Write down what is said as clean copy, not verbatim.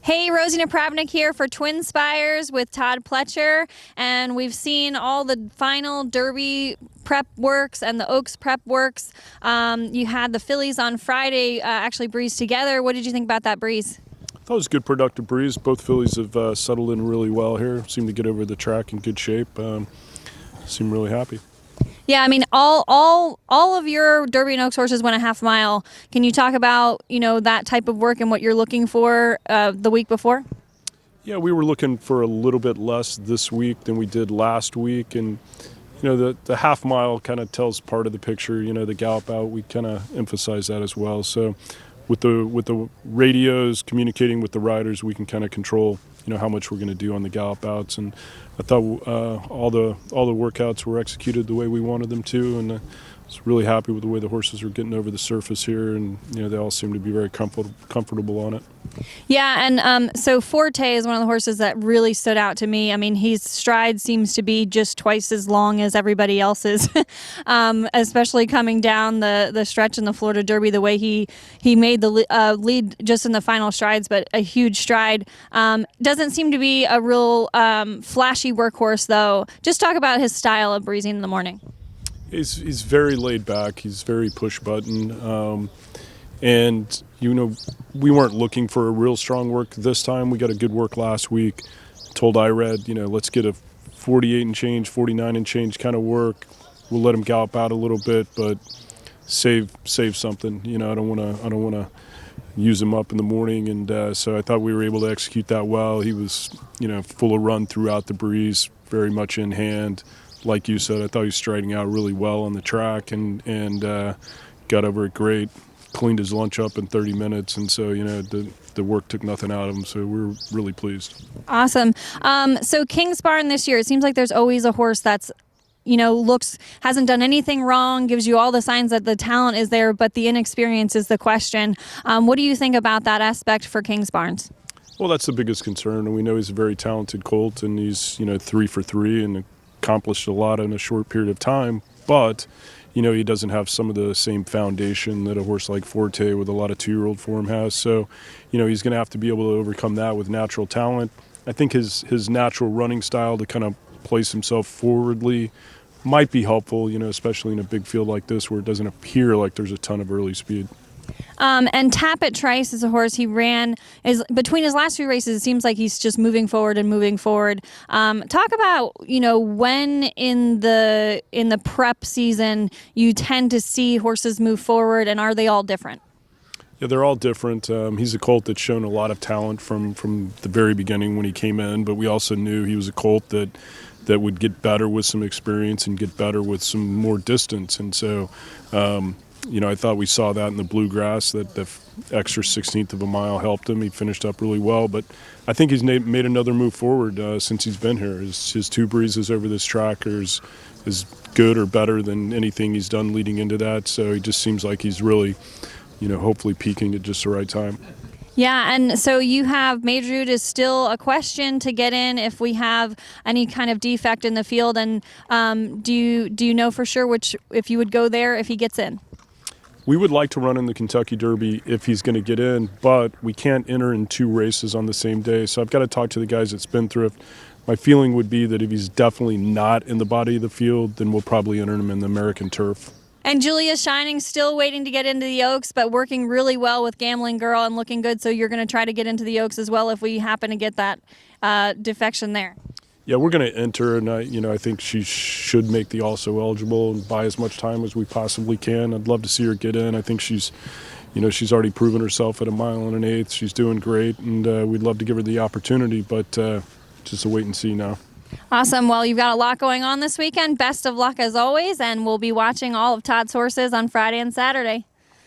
Hey, Rosie Napravnik here for TwinSpires with Todd Pletcher, and we've seen all the final Derby prep works and the Oaks prep works. You had the fillies on Friday actually breeze together. What did you think about that breeze? I thought it was a good, productive breeze. Both fillies have settled in really well here. Seem to get over the track in good shape. Seem really happy. Yeah, I mean, all of your Derby and Oaks horses went a half mile. Can you talk about, that type of work and what you're looking for the week before? Yeah, we were looking for a little bit less this week than we did last week, and the half mile kind of tells part of the picture. The gallop out, we kind of emphasize that as well. So with the radios communicating with the riders, we can kind of control how much we're going to do on the gallop outs. And I thought all the workouts were executed the way we wanted them to, and I was really happy with the way the horses were getting over the surface here, and they all seem to be very comfortable on it. Yeah, and so Forte is one of the horses that really stood out to me. I mean, his stride seems to be just twice as long as everybody else's, especially coming down the stretch in the Florida Derby, the way he made the lead just in the final strides, but a huge stride. Doesn't seem to be a real flashy workhorse, though. Just talk about his style of breezing in the morning. He's very laid back. He's very push button. And, we weren't looking for a real strong work this time. We got a good work last week. Told Irad, let's get a 48 and change, 49 and change kind of work. We'll let him gallop out a little bit, but save something. I don't want to use him up in the morning. And so I thought we were able to execute that well. He was, full of run throughout the breeze, very much in hand. Like you said, I thought he was striding out really well on the track and got over it great. Cleaned his lunch up in 30 minutes, and so the work took nothing out of him, so we're really pleased. Awesome. So Kingsbarn this year, it seems like there's always a horse that's hasn't done anything wrong, gives you all the signs that the talent is there, but the inexperience is the question. What do you think about that aspect for Kingsbarns? Well, that's the biggest concern, and we know he's a very talented colt, and he's 3 for 3 and accomplished a lot in a short period of time, but he doesn't have some of the same foundation that a horse like Forte with a lot of 2-year-old form has. So, he's going to have to be able to overcome that with natural talent. I think his natural running style to kind of place himself forwardly might be helpful, especially in a big field like this where it doesn't appear like there's a ton of early speed. And Tappet Trice is a horse he ran. Between his last few races, it seems like he's just moving forward and moving forward. Talk about when in the prep season you tend to see horses move forward, and are they all different? Yeah, they're all different. He's a colt that's shown a lot of talent from the very beginning when he came in, but we also knew he was a colt that would get better with some experience and get better with some more distance, and so. I thought we saw that in the bluegrass, that the extra 16th of a mile helped him. He finished up really well, but I think he's made another move forward since he's been here. His 2 breezes over this track are as good or better than anything he's done leading into that, so he just seems like he's really, hopefully peaking at just the right time. Yeah, and so you have Major Root is still a question to get in if we have any kind of defect in the field, and do you know for sure if you would go there if he gets in? We would like to run in the Kentucky Derby if he's going to get in, but we can't enter in 2 races on the same day. So I've got to talk to the guys at Spendthrift. My feeling would be that if he's definitely not in the body of the field, then we'll probably enter him in the American turf. And Julia Shining still waiting to get into the Oaks, but working really well with Gambling Girl and looking good. So you're going to try to get into the Oaks as well if we happen to get that defection there. Yeah, we're going to enter, and I think she should make the also eligible and buy as much time as we possibly can. I'd love to see her get in. I think she's already proven herself at 1 1/8. She's doing great, and we'd love to give her the opportunity, but just a wait and see now. Awesome. Well, you've got a lot going on this weekend. Best of luck as always, and we'll be watching all of Todd's horses on Friday and Saturday.